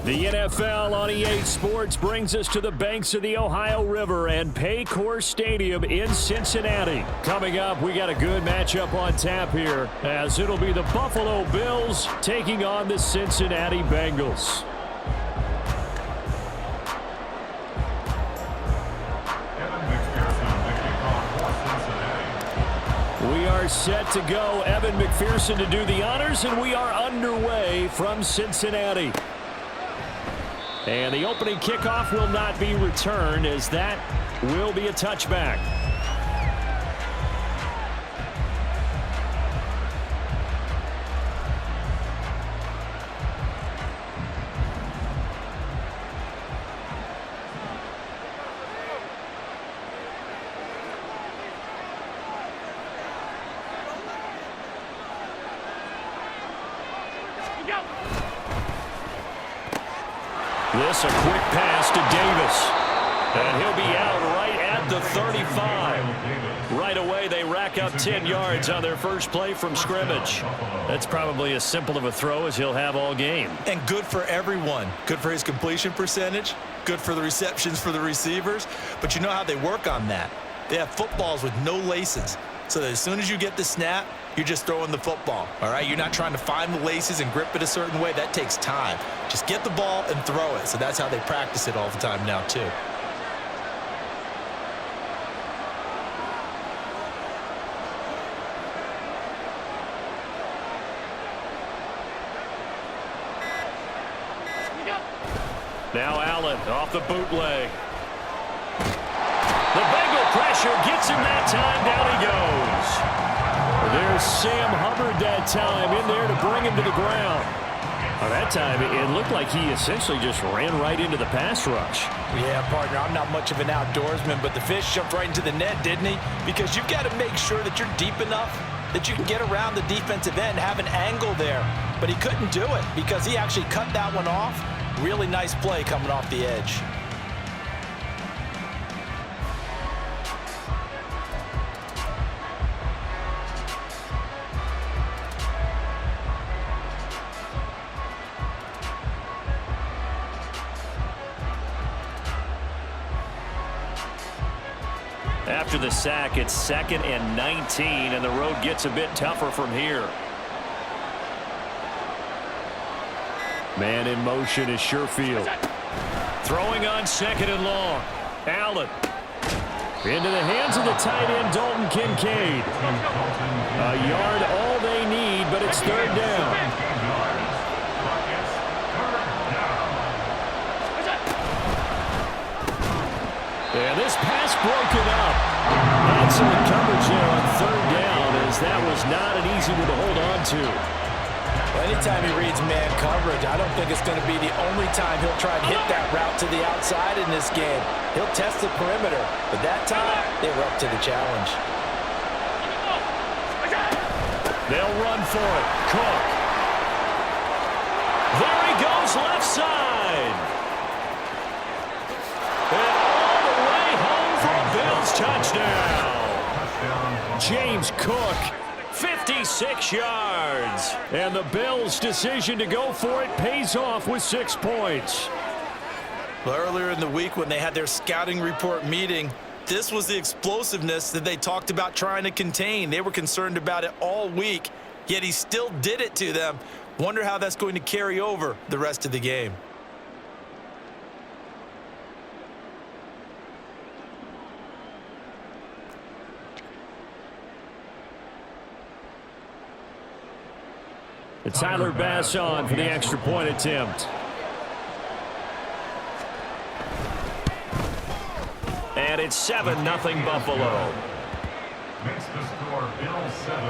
The NFL on EA Sports brings us to the banks of the Ohio River and Paycor Stadium in Cincinnati. Coming up, we got a good matchup on tap here, as it'll be the Buffalo Bills taking on the Cincinnati Bengals. We are set to go. Evan McPherson to do the honors, and we are underway from Cincinnati. And the opening kickoff will not be returned, as that will be a touchback. This a quick pass to Davis. And he'll be out right at the 35. Right away, they rack up 10 yards on their first play from scrimmage. That's probably as simple of a throw as he'll have all game. And good for everyone. Good for his completion percentage. Good for the receptions for the receivers. But you know how they work on that. They have footballs with no laces. So that as soon as you get the snap, you're just throwing the football, all right? You're not trying to find the laces and grip it a certain way. That takes time. Just get the ball and throw it. So that's how they practice it all the time now, too. Now Allen off the bootleg. The Bengal pressure gets him that time. Down he goes. There's Sam Hubbard that time in there to bring him to the ground. That time, it looked like he essentially just ran right into the pass rush. Yeah, partner, I'm not much of an outdoorsman, but the fish jumped right into the net, didn't he? Because you've got to make sure that you're deep enough that you can get around the defensive end, have an angle there. But he couldn't do it because he actually cut that one off. Really nice play coming off the edge. After the sack, it's 2nd and 19, and the road gets a bit tougher from here. Man in motion is Sherfield. Throwing on 2nd and long. Allen. Into the hands of the tight end, Dalton Kincaid. A yard all they need, but it's 3rd down. And this pass broken up. Excellent coverage there on 3rd down, as that was not an easy one to hold on to. Well, anytime he reads man coverage, I don't think it's going to be the only time he'll try and hit that route to the outside in this game. He'll test the perimeter, but that time they were up to the challenge. They'll run for it. Cook. There he goes, left side. Touchdown. James Cook, 56 yards. And the Bills' decision to go for it pays off with 6 points. Well, earlier in the week when they had their scouting report meeting, this was the explosiveness that they talked about trying to contain. They were concerned about it all week, yet he still did it to them. Wonder how that's going to carry over the rest of the game. Tyler Bass on for the extra point attempt. And it's 7-0 Buffalo. Makes the score Bills 7,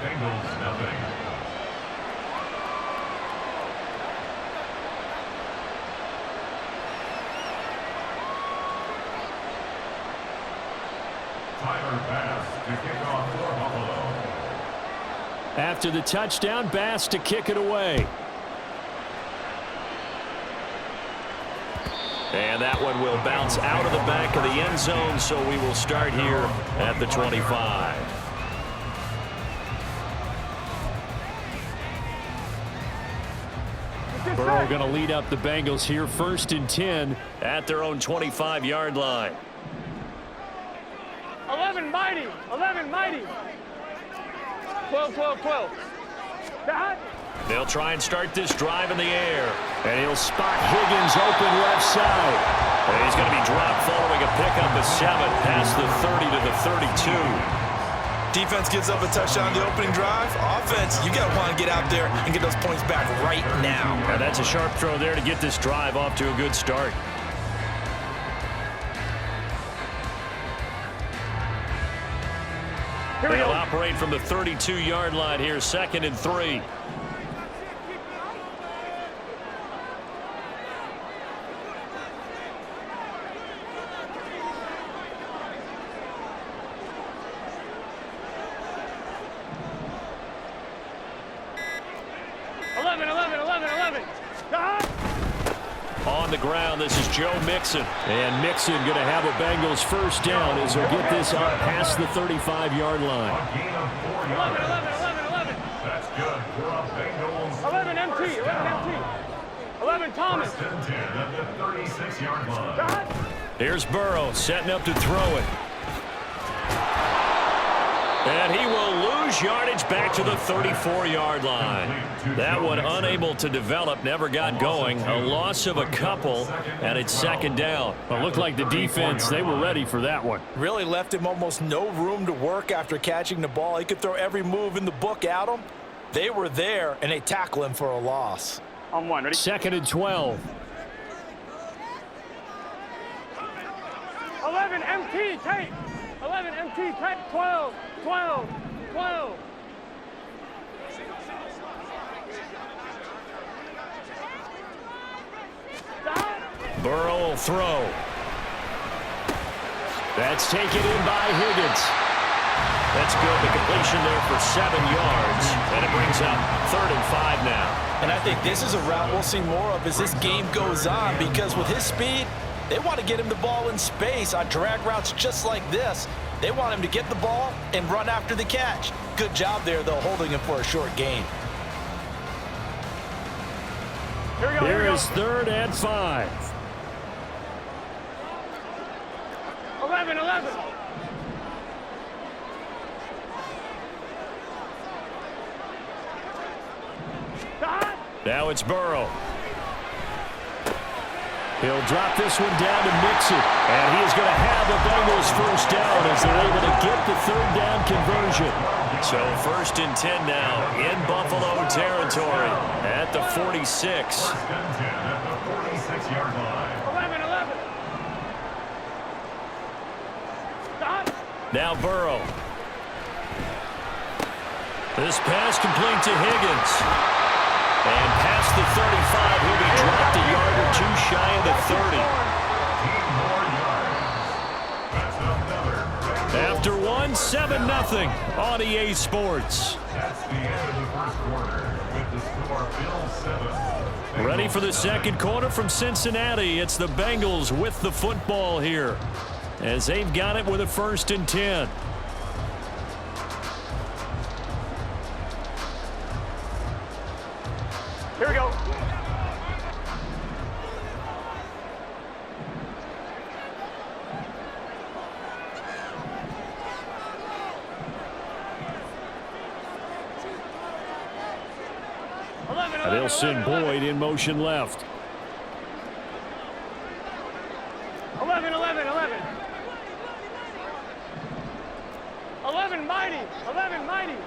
Bengals 0. Tyler Bass to kick off for Buffalo. After the touchdown, Bass to kick it away. And that one will bounce out of the back of the end zone, so we will start here at the 25. Burrow going to lead up the Bengals here, 1st and 10 at their own 25-yard line. 11 mighty. 11 mighty. 12, 12, 12. That. They'll try and start this drive in the air. And he'll spot Higgins open left side. And he's going to be dropped following a pickup of 7 past the 30 to the 32. Defense gives up a touchdown on the opening drive. Offense, you got to want to get out there and get those points back right now. And that's a sharp throw there to get this drive off to a good start. They'll operate from the 32-yard line here, 2nd and 3. On the ground, this is Joe Mixon. And Mixon going to have a Bengals first down as he'll get this up past the 35-yard line. 11. That's good for a Bengals. 11 MT. 11 Thomas. 1st and 10 at the 36-yard line. Here's Burrow setting up to throw it. And he will lose yardage back to the 34-yard line. That one unable to develop, never got going. A loss of a couple, and it's 2nd down. Well, it looked like the defense, they were ready for that one. Really left him almost no room to work after catching the ball. He could throw every move in the book at him. They were there, and they tackle him for a loss. On 1, ready? 2nd and 12. 11 MT, tape. 11 MT, tape. 12. Burrow will throw. That's taken in by Higgins. That's good. The completion there for 7 yards. And it brings up 3rd and 5 now. And I think this is a route we'll see more of as this game goes on, because with his speed, they want to get him the ball in space on drag routes just like this. They want him to get the ball and run after the catch. Good job there, though, holding him for a short gain. Here is 3rd and 5. 11. Now it's Burrow. He'll drop this one down to Mixon. And he is going to have the Bengals first down as they're able to get the 3rd down conversion. So 1st and 10 now in Buffalo territory at the 46. 1st and 10 at the 46-yard line. 11. Now Burrow. This pass complete to Higgins. And past the 35, he'll be dropped a yard or 2 shy of the 30. 15 more yards. That's another. After 7-0 on EA Sports. That's the end of the 1st quarter with the score Bills 7. Ready for the 2nd quarter from Cincinnati. It's the Bengals with the football here as they've got it with a 1st and 10. Here we go. They'll send Boyd in motion left. 11 mighty. 11 mighty.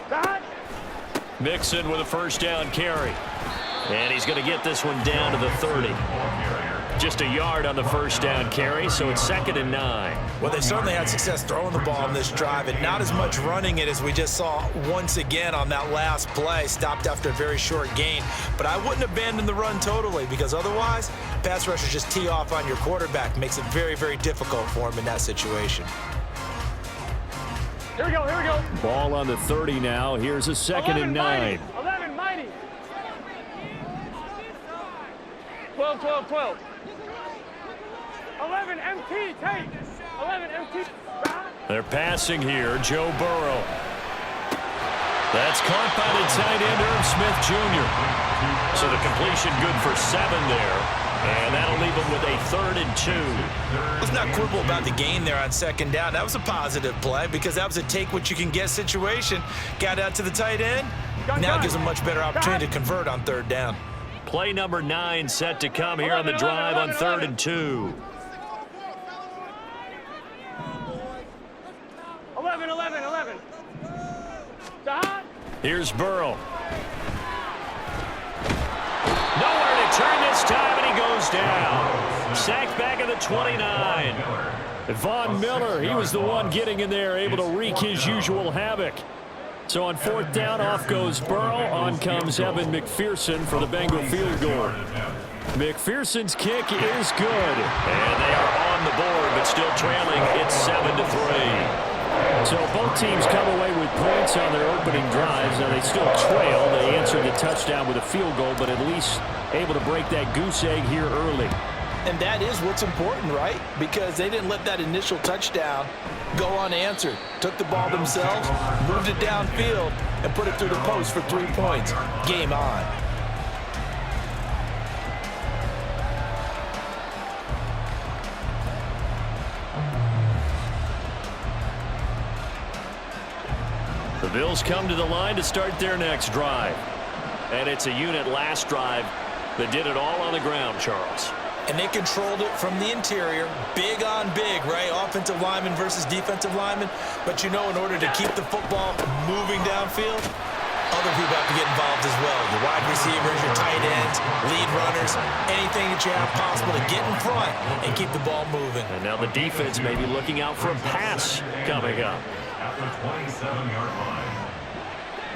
That. Mixon with a first down carry. And he's going to get this one down to the 30. Just a yard on the first down carry, so it's 2nd and 9. Well, they certainly had success throwing the ball in this drive, and not as much running it as we just saw once again on that last play. Stopped after a very short gain. But I wouldn't abandon the run totally, because otherwise, pass rushers just tee off on your quarterback. Makes it very, very difficult for him in that situation. Here we go. Ball on the 30 now. Here's a 2nd and 9. 11 mighty. 12. 11 MT, take. 11 MT. They're passing here. Joe Burrow. That's caught by the tight end, Irv Smith Jr. So the completion good for 7 there. And that'll leave them with a 3rd and 2. Let's not quibble about the gain there on 2nd down. That was a positive play because that was a take-what-you-can-get situation. Got out to the tight end. Now gives them much better opportunity to convert on 3rd down. Play number 9 set to come here on the drive on 3rd and 2. 11. Stop. Here's Burrow. Nowhere to turn this time, and he goes down. Sacked back at the 29. Von Miller, he was the one getting in there, able to wreak his usual havoc. So on 4th down, off goes Burrow. On comes Evan McPherson for the Bengal field goal. McPherson's kick is good. And they are on the board, but still trailing. It's 7-3. So both teams come away with points on their opening drives. Now they still trail. They answered the touchdown with a field goal, but at least able to break that goose egg here early. And that is what's important, right? Because they didn't let that initial touchdown go unanswered. Took the ball themselves, moved it downfield, and put it through the post for 3 points. Game on. The Bills come to the line to start their next drive. And it's a unit last drive that did it all on the ground, Charles. And they controlled it from the interior, big on big, right? Offensive lineman versus defensive lineman. But you know, in order to keep the football moving downfield, other people have to get involved as well. Your wide receivers, your tight ends, lead runners, anything that you have possible to get in front and keep the ball moving. And now the defense may be looking out for a pass coming up. At the 27-yard line.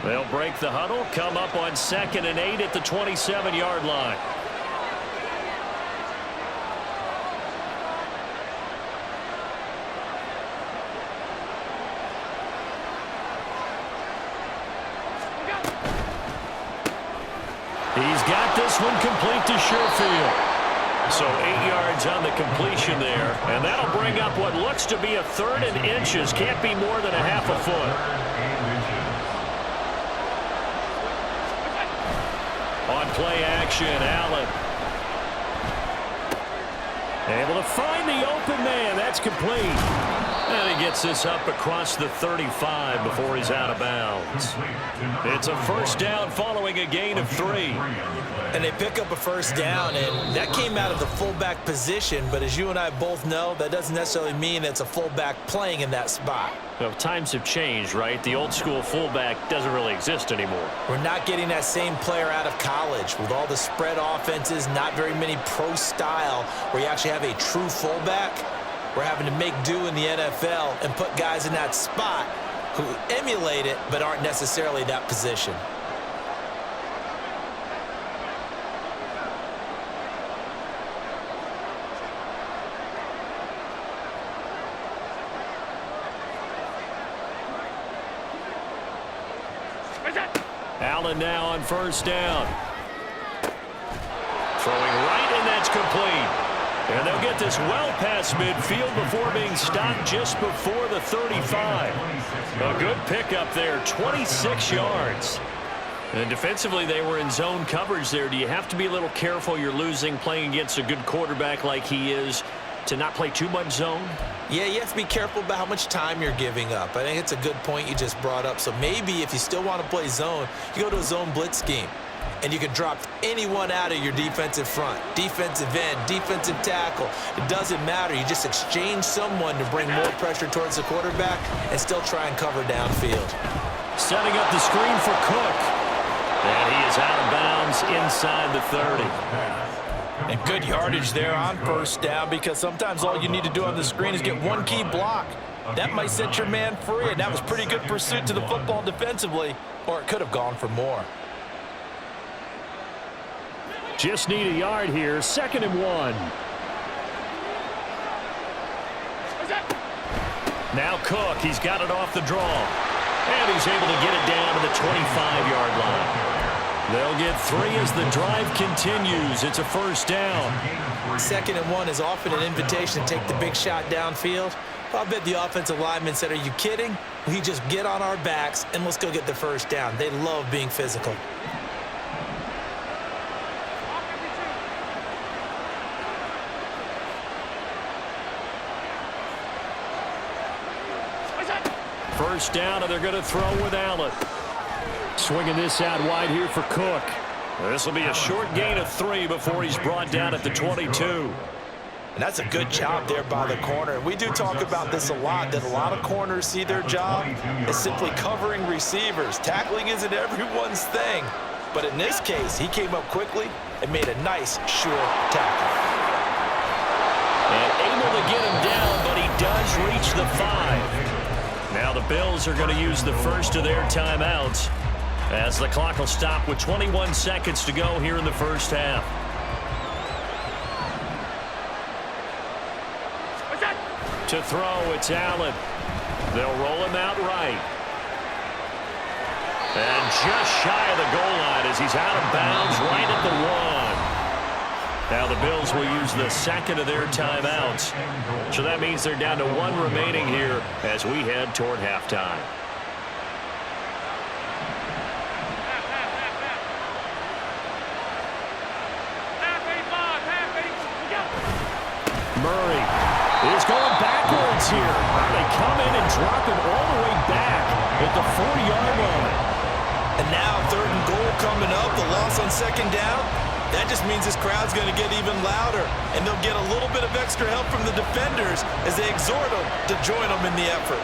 They'll break the huddle, come up on 2nd and 8 at the 27-yard line. He's got this one complete to Sherfield. So 8 yards on the completion there. And that'll bring up what looks to be a 3rd and inches. Can't be more than a half a foot. On play action, Allen. Able to find the open man. That's complete. And he gets this up across the 35 before he's out of bounds. It's a 1st down following a gain of 3. And they pick up a 1st down, and that came out of the fullback position. But as you and I both know, that doesn't necessarily mean it's a fullback playing in that spot. Well, times have changed, right? The old school fullback doesn't really exist anymore. We're not getting that same player out of college with all the spread offenses, not very many pro style where you actually have a true fullback. We're having to make do in the NFL and put guys in that spot who emulate it but aren't necessarily that position. Allen now on 1st down. Throwing right, and that's complete. And they'll get this well past midfield before being stopped just before the 35. A good pickup there, 26 yards. And defensively, they were in zone coverage there. Do you have to be a little careful? You're losing, playing against a good quarterback like he is, to not play too much zone? Yeah, you have to be careful about how much time you're giving up. I think it's a good point you just brought up. So maybe if you still want to play zone, you go to a zone blitz scheme. And you can drop anyone out of your defensive front, defensive end, defensive tackle. It doesn't matter. You just exchange someone to bring more pressure towards the quarterback and still try and cover downfield. Setting up the screen for Cook. And he is out of bounds inside the 30. And good yardage there on 1st down, because sometimes all you need to do on the screen is get one key block. That might set your man free, and that was pretty good pursuit to the football defensively, or it could have gone for more. Just need a yard here, 2nd and 1. Now Cook, he's got it off the draw. And he's able to get it down to the 25-yard line. They'll get 3 as the drive continues. It's a 1st down. 2nd and 1 is often an invitation to take the big shot downfield. I bet the offensive lineman said, "Are you kidding? We just get on our backs and let's go get the first down. They love being physical. First down, and they're going to throw with Allen. Swinging this out wide here for Cook. This will be a short gain of 3 before he's brought down at the 22. And that's a good job there by the corner. We do talk about this a lot, that a lot of corners see their job as simply covering receivers. Tackling isn't everyone's thing. But in this case, he came up quickly and made a nice, sure tackle. And able to get him down, but he does reach the 5. Now the Bills are going to use the first of their timeouts as the clock will stop with 21 seconds to go here in the first half. To throw, it's Allen. They'll roll him out right. And just shy of the goal line as he's out of bounds right at the 1. Now the Bills will use the second of their timeouts. So that means they're down to 1 remaining here as we head toward halftime. Murray is going backwards here. They come in and drop him all the way back at the 40-yard line. And now 3rd and goal coming up. The loss on 2nd down. That just means this crowd's going to get even louder, and they'll get a little bit of extra help from the defenders as they exhort them to join them in the effort.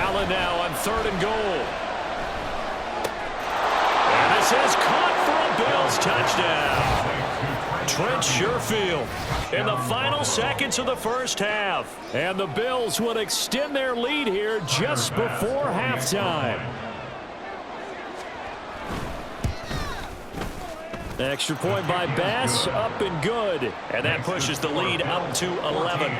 Allen now on 3rd and goal. And this is caught for a Bills touchdown. Trent Sherfield in the final seconds of the first half. And the Bills would extend their lead here just before halftime. Extra point by Bass, up and good. And that pushes the lead up to 11.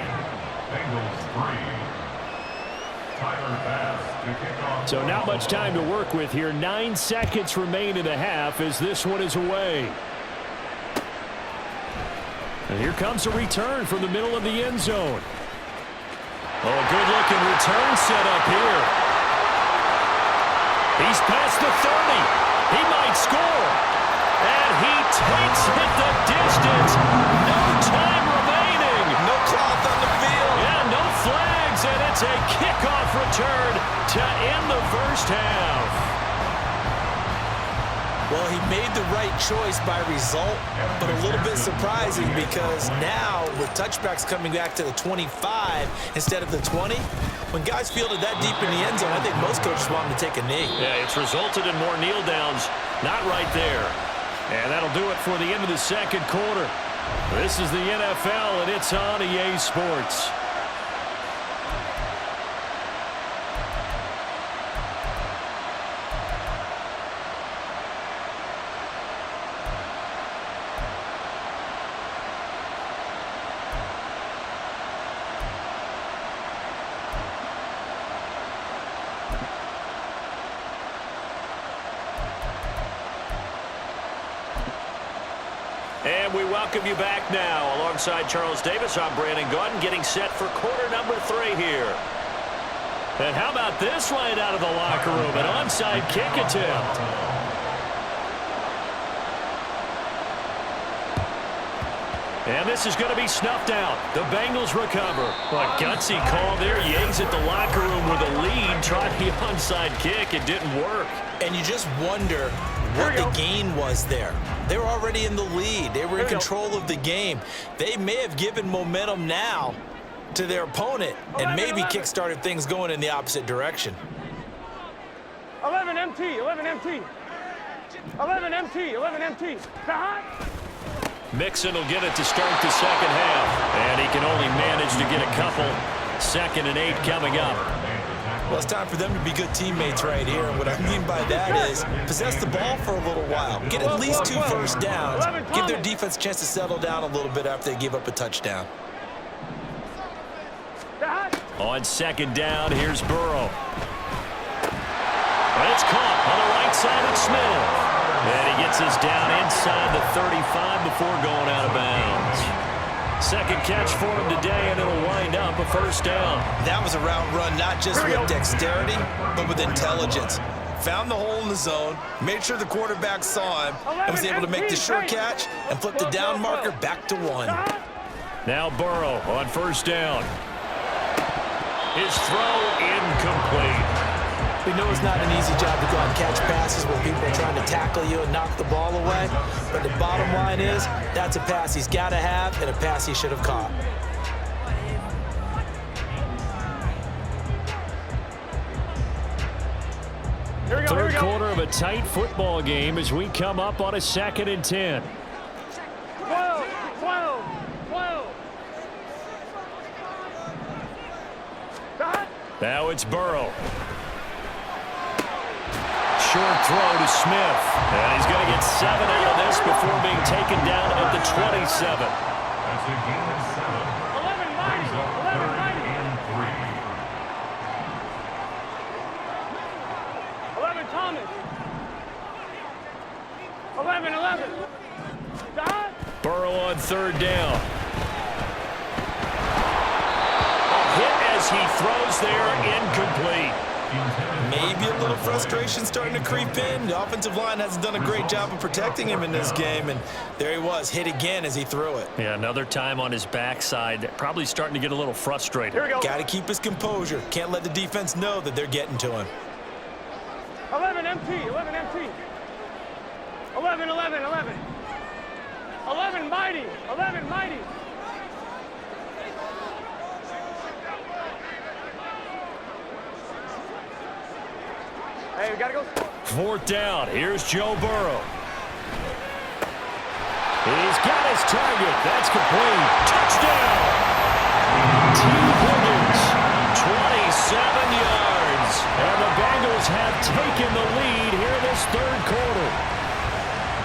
So not much time to work with here. 9 seconds remain in the half as this one is away. And here comes a return from the middle of the end zone. Oh, good-looking return set up here. He's past the 30. He might score. And he takes it the distance. No time remaining. No cloth on the field. Yeah, no flags, and it's a kickoff return to end the first half. Well, he made the right choice by result, but a little bit surprising because now with touchbacks coming back to the 25 instead of the 20, when guys fielded that deep in the end zone, I think most coaches want them to take a knee. Yeah, it's resulted in more kneel downs. Not right there. And that'll do it for the end of the second quarter. This is the NFL, and it's on EA Sports. And we welcome you back now. Alongside Charles Davis, I'm Brandon Gaudin, getting set for quarter number 3 here. And how about this right out of the locker room? An onside kick attempt. And this is going to be snuffed out. The Bengals recover. A gutsy call there. Yanks at the locker room with a lead. Tried the onside kick. It didn't work. And you just wonder what the gain was there. They were already in the lead. They were in control of the game. They may have given momentum now to their opponent and maybe kick-started things going in the opposite direction. 11 MT, 11 MT. 11 MT, 11 MT. Mixon will get it to start the second half. And he can only manage to get a couple. 2nd and 8 coming up. Well, it's time for them to be good teammates right here. And what I mean by that is possess the ball for a little while. Get at least 2 first downs. Give their defense a chance to settle down a little bit after they give up a touchdown. On 2nd down, here's Burrow. And it's caught on the right side of Smith. And he gets us down inside the 35 before going out of bounds. Second catch for him today, and it'll wind up a first down. That was a route run not just with dexterity, but with intelligence. Found the hole in the zone, made sure the quarterback saw him, and was able to make the sure catch and flip the down marker back to 1. Now Burrow on first down. His throw incomplete. We know it's not an easy job to go out and catch passes when people are trying to tackle you and knock the ball away. But the bottom line is, that's a pass he's got to have and a pass he should have caught. Third quarter of a tight football game as we come up on a 2nd and 10. 12. Now it's Burrow. Short throw to Smith. And he's going to get 7 out of this before being taken down at the 27. That's a gain of 7. 11 mighty. Brings up 11 3rd mighty. and 11 Thomas. 11. Dot. Burrow on 3rd down. A hit as he throws there, incomplete. Maybe a little frustration starting to creep in. The offensive line hasn't done a great job of protecting him in this game, and there he was, hit again as he threw it. Yeah, another time on his backside, probably starting to get a little frustrated. Here we go. Got to keep his composure. Can't let the defense know that they're getting to him. 11 MT. 11 mighty. 11 mighty. Hey, we gotta go. 4th down. Here's Joe Burrow. He's got his target. That's complete. Touchdown. T. Higgins, 27 yards. And the Bengals have taken the lead here in this 3rd quarter.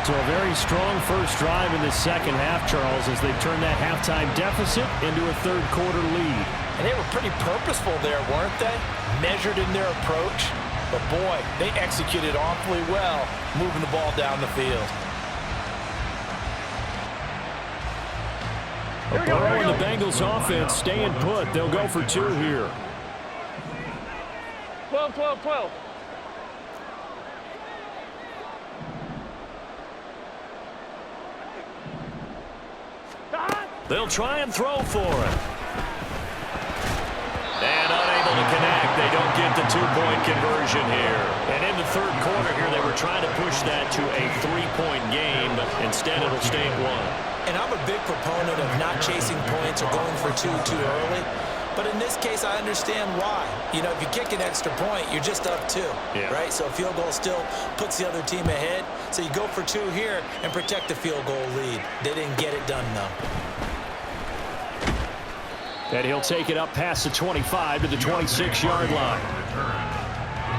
So a very strong first drive in the second half, Charles, as they turn that halftime deficit into a 3rd quarter lead. And they were pretty purposeful there, weren't they? Measured in their approach. But boy, they executed awfully well, moving the ball down the field. Burrow and the Bengals offense staying put. They'll go for 2 here. 12. Dot. They'll try and throw for it. And unable to connect. They don't get the 2-point conversion here. And in the 3rd quarter here, they were trying to push that to a 3-point game, but instead it'll stay at 1. And I'm a big proponent of not chasing points or going for 2 too early. But in this case, I understand why. You know, if you kick an extra point, you're just up 2, right? So a field goal still puts the other team ahead. So you go for 2 here and protect the field goal lead. They didn't get it done, though. And he'll take it up past the 25 to the 26-yard line. The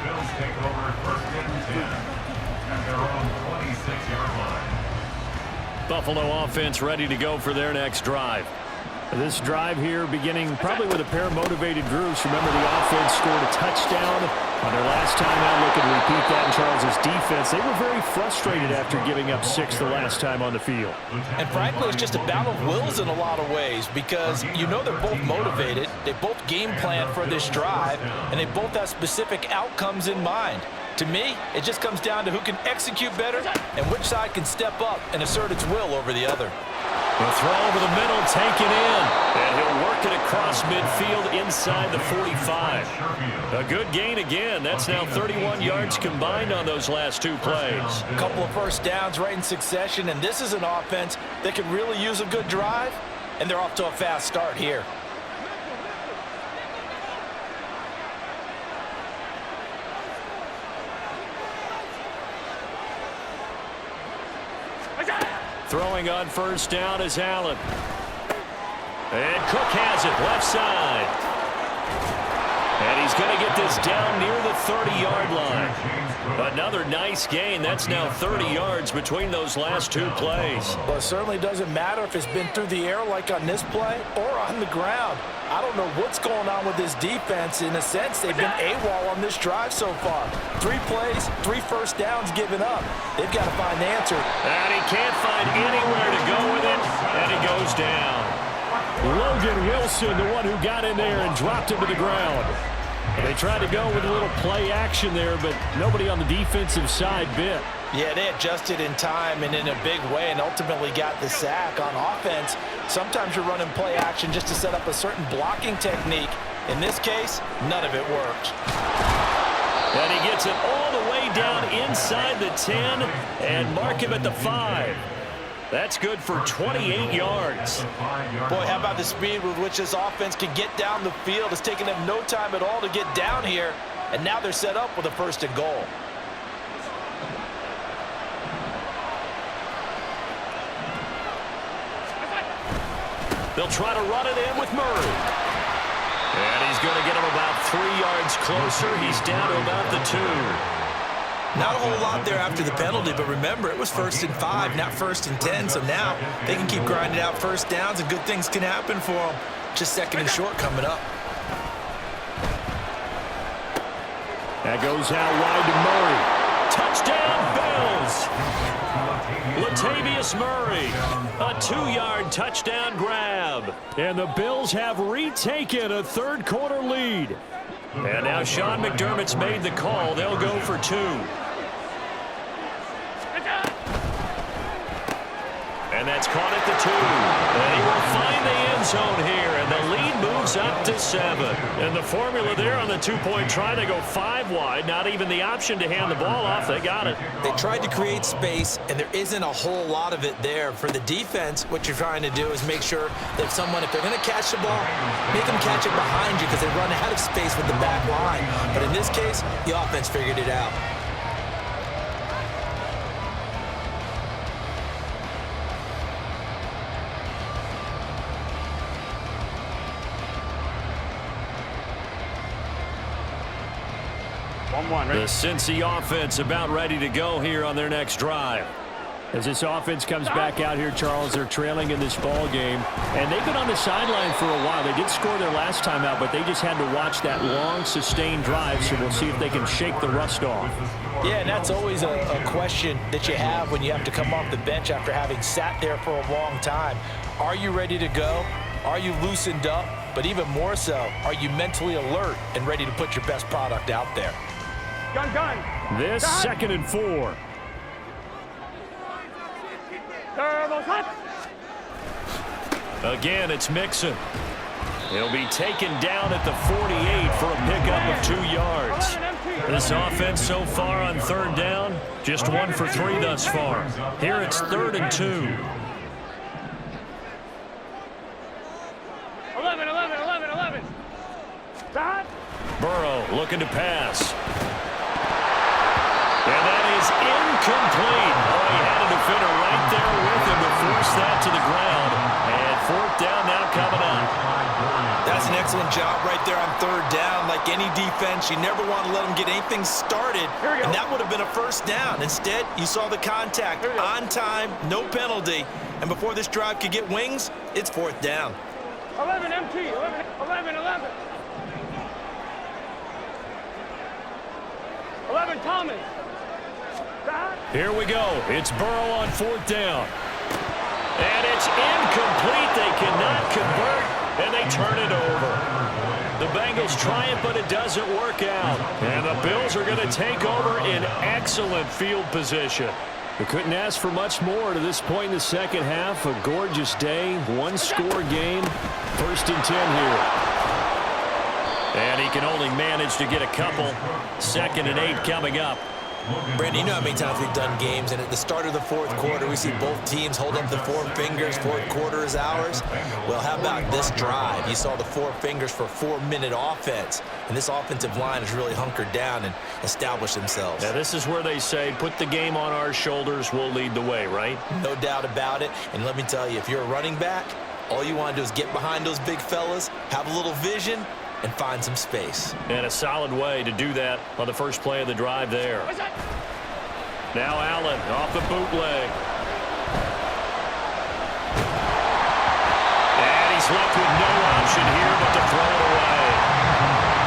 Bills take over 1st and 10 at their own 26-yard line. Buffalo offense ready to go for their next drive. This drive here beginning probably with a pair of motivated groups. Remember, the offense scored a touchdown on their last time out. Looking to repeat that in Charles's defense. They were very frustrated after giving up 6 the last time on the field. And frankly, it's just a battle of wills in a lot of ways because you know they're both motivated. They both game plan for this drive, and they both have specific outcomes in mind. To me, it just comes down to who can execute better and which side can step up and assert its will over the other. The throw over the middle, taken in. And he'll work it across midfield inside the 45. A good gain again. That's now 31 yards combined on those last 2 plays. A couple of first downs right in succession, and this is an offense that could really use a good drive, and they're off to a fast start here. Throwing on first down is Allen. And Cook has it left side. And he's going to get this down near the 30-yard line. Another nice gain. That's now 30 yards between those last two plays. Well, it certainly doesn't matter if it's been through the air like on this play or on the ground. I don't know what's going on with this defense. In a sense, they've been AWOL on this drive so far. 3 plays, 3 first downs given up. They've got to find the answer. And he can't find anywhere to go with it, and he goes down. Logan Wilson, the one who got in there and dropped him to the ground. They tried to go with a little play action there, but nobody on the defensive side bit. Yeah, they adjusted in time and in a big way and ultimately got the sack. On offense, sometimes you're running play action just to set up a certain blocking technique. In this case, none of it worked. And he gets it all the way down inside the 10 and mark him at the 5. That's good for 28 yards. Boy, how about the speed with which this offense can get down the field? It's taken them no time at all to get down here, and now they're set up with a 1st and goal. They'll try to run it in with Murray. And he's going to get him about 3 yards closer. He's down to about the 2. Not a whole lot there after the penalty, but remember, it was 1st and 5, not 1st and 10, so now they can keep grinding out first downs and good things can happen for them. Just 2nd and short coming up. That goes out wide to Murray. Touchdown, Bills! Latavius Murray, a 2-yard touchdown grab. And the Bills have retaken a 3rd quarter lead. And now Sean McDermott's made the call. They'll go for 2. And that's caught at the 2. And he will find the end zone here. And the lead moves up to 7. And the formula there on the 2-point try, they go 5 wide. Not even the option to hand the ball off. They got it. They tried to create space, and there isn't a whole lot of it there. For the defense, what you're trying to do is make sure that if they're going to catch the ball, make them catch it behind you because they run out of space with the back line. But in this case, the offense figured it out. The Cincy offense about ready to go here on their next drive. As this offense comes back out here, Charles, they're trailing in this ball game. And they've been on the sideline for a while. They did score their last time out, but they just had to watch that long, sustained drive. So we'll see if they can shake the rust off. Yeah, and that's always a question that you have when you have to come off the bench after having sat there for a long time. Are you ready to go? Are you loosened up? But even more so, are you mentally alert and ready to put your best product out there? Gun. This 2nd and 4. Turbo hot. Again, it's Mixon. He'll be taken down at the 48 for a pickup of 2 yards. This offense so far on 3rd down, just 1 for 3 thus far. Here it's 3rd and 2. 11. Stop. Burrow looking to pass. And that is incomplete. Oh, he had a defender right there with him to force that to the ground. And 4th down now coming up. That's an excellent job right there on 3rd down. Like any defense, you never want to let them get anything started. And that would have been a 1st down. Instead, you saw the contact on time, no penalty. And before this drive could get wings, it's 4th down. 11 MT. 11. 11 Thomas. Here we go. It's Burrow on 4th down. And it's incomplete. They cannot convert, and they turn it over. The Bengals try it, but it doesn't work out. And the Bills are going to take over in excellent field position. We couldn't ask for much more to this point in the 2nd half. A gorgeous day, 1-score game. 1st and 10 here. And he can only manage to get a couple. 2nd and 8 coming up. Brandon, you know how many times we've done games, and at the start of the 4th quarter, we see both teams hold up the 4 fingers. 4th quarter is ours. Well, how about this drive? You saw the 4 fingers for 4-minute offense, and this offensive line has really hunkered down and established themselves. Now, this is where they say, put the game on our shoulders, we'll lead the way, right? No doubt about it, and let me tell you, if you're a running back, all you want to do is get behind those big fellas, have a little vision, and find some space. And a solid way to do that on the first play of the drive there. Now Allen off the bootleg. And he's left with no option here but to throw it away.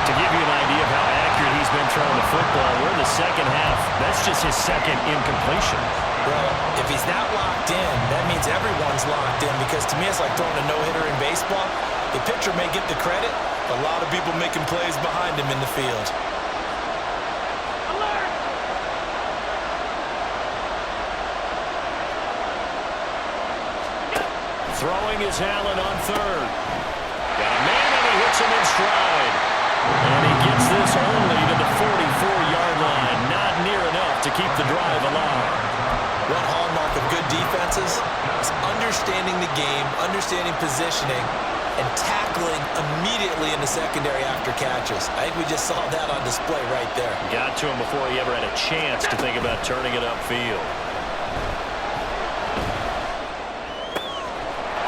To give you an idea of how accurate he's been throwing the football, we're in the second half. That's just his second incompletion. Well, if he's not locked in, that means everyone's locked in, because to me it's like throwing a no-hitter in baseball. The pitcher may get the credit, but a lot of people making plays behind him in the field. Throwing is Allen on third. Got a man, and he hits him in stride. And he gets this only to the 44-yard line. Not near enough to keep the drive alive. One hallmark of good defenses is understanding the game, understanding positioning, and tackling immediately in the secondary after catches. I think we just saw that on display right there. Got to him before he ever had a chance to think about turning it upfield.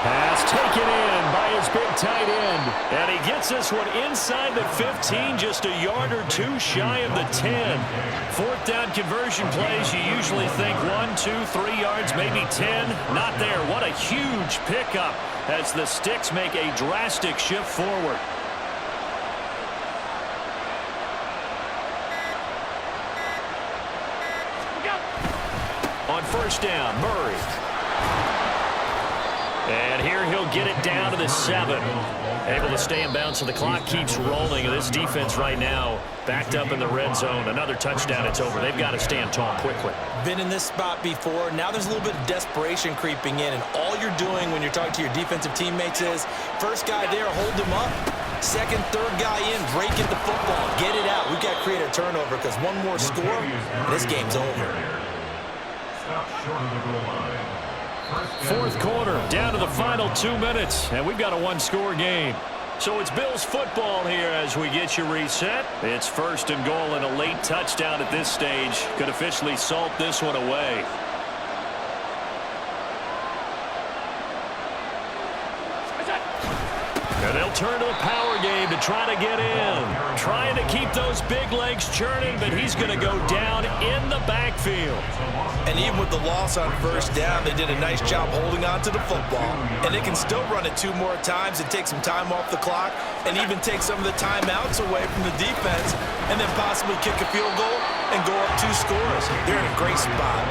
Pass taken in by his big tight end. And he gets this one inside the 15, just a yard or two shy of the 10. Fourth down conversion plays, you usually think 1, 2, 3 yards, maybe 10. Not there. What a huge pickup as the Sticks make a drastic shift forward. On first down, Murray. And here he'll get it down to the 7. Able to stay in bounds, so the clock keeps rolling. And this defense right now backed up in the red zone. Another touchdown, it's over. They've got to stand tall quickly. Been in this spot before. Now there's a little bit of desperation creeping in. And all you're doing when you're talking to your defensive teammates is, first guy there, hold him up. Second, third guy in, break at the football. Get it out. We've got to create a turnover, because one more score, and this game's over. Stop short of the goal line. Fourth quarter, down to the final 2 minutes, and we've got a one-score game. So it's Bills football here as we get you reset. It's first and goal, and a late touchdown at this stage could officially salt this one away. And they'll turn to the power game to try to get in. Trying to keep those big legs churning, but he's going to go down in the backfield. And even with the loss on first down, they did a nice job holding on to the football. And they can still run it 2 more times and take some time off the clock, and even take some of the timeouts away from the defense, and then possibly kick a field goal and go up 2 scores. They're in a great spot.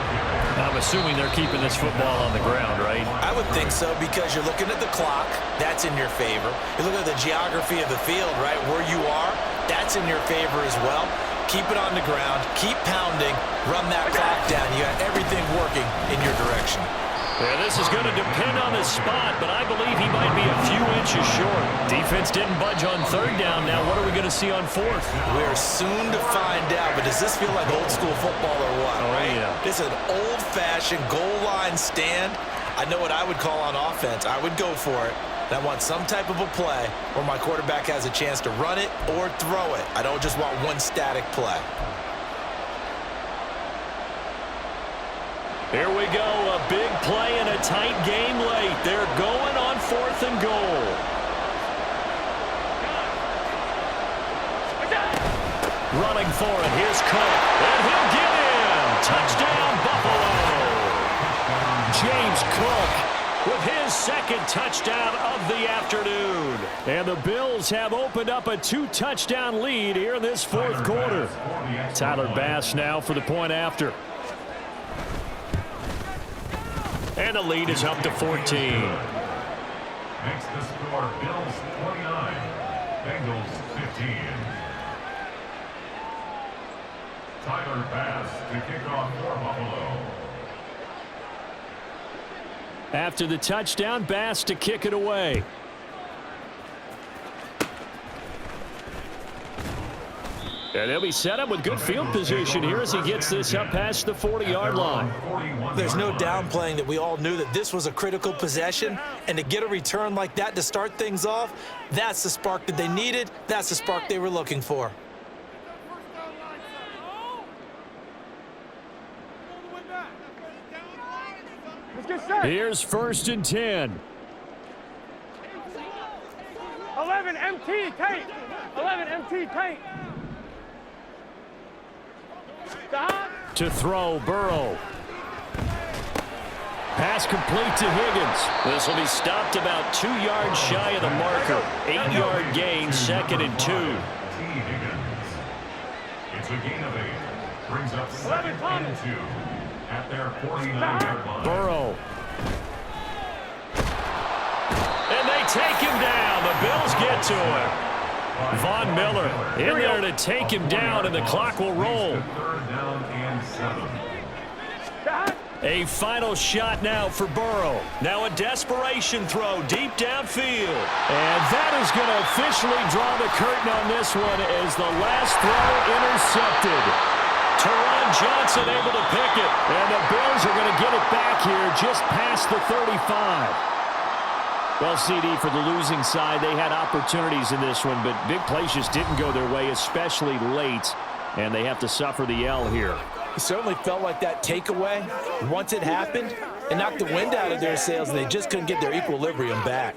I'm assuming they're keeping this football on the ground, right? I would think so, because you're looking at the clock. That's in your favor. You look at the geography of the field, right, where you are. That's in your favor as well. Keep it on the ground. Keep pounding. Run that clock down. You got everything working in your direction. Yeah, this is going to depend on the spot, but I believe he might be a few inches short. Defense didn't budge on third down. Now what are we going to see on fourth? We're soon to find out, but does this feel like old school football or what? Oh, right? yeah. This is an old-fashioned goal line stand. I know what I would call on offense. I would go for it. And I want some type of a play where my quarterback has a chance to run it or throw it. I don't just want one static play. Here we go, a big play in a tight game late. They're going on fourth and goal. Running for it, here's Cook, and he'll get in. Touchdown, Buffalo. James Cook with his second touchdown of the afternoon. And the Bills have opened up a 2-touchdown lead here in this fourth quarter. Tyler Bass now for the point after. And the lead is up to 14. Makes the score Bills 29, Bengals 15. Tyler Bass to kick off for Buffalo. After the touchdown, Bass to kick it away. And they'll be set up with good field position here as he gets this up past the 40-yard line. There's no downplaying that we all knew that this was a critical possession, and to get a return like that to start things off, that's the spark that they needed. That's the spark they were looking for. Here's first and 10. 11 MT, tight. 11 MT tight. To throw, Burrow. Pass complete to Higgins. This will be stopped about 2 yards shy of the marker. 8-yard gain, 2nd and 2. It's a gain of 8. Brings up 2nd and 2 at their 49-yard line. Burrow. And they take him down. The Bills get to him. Von Miller in there to take him down, and the clock will roll. 3rd down and 7. A final shot now for Burrow. Now a desperation throw deep downfield. And that is going to officially draw the curtain on this one as the last throw intercepted. Teron Johnson able to pick it. And the Bills are going to get it back here just past the 35. Well, CD, for the losing side, they had opportunities in this one, but big plays just didn't go their way, especially late, and they have to suffer the L here. It certainly felt like that takeaway, once it happened, it knocked the wind out of their sails, and they just couldn't get their equilibrium back.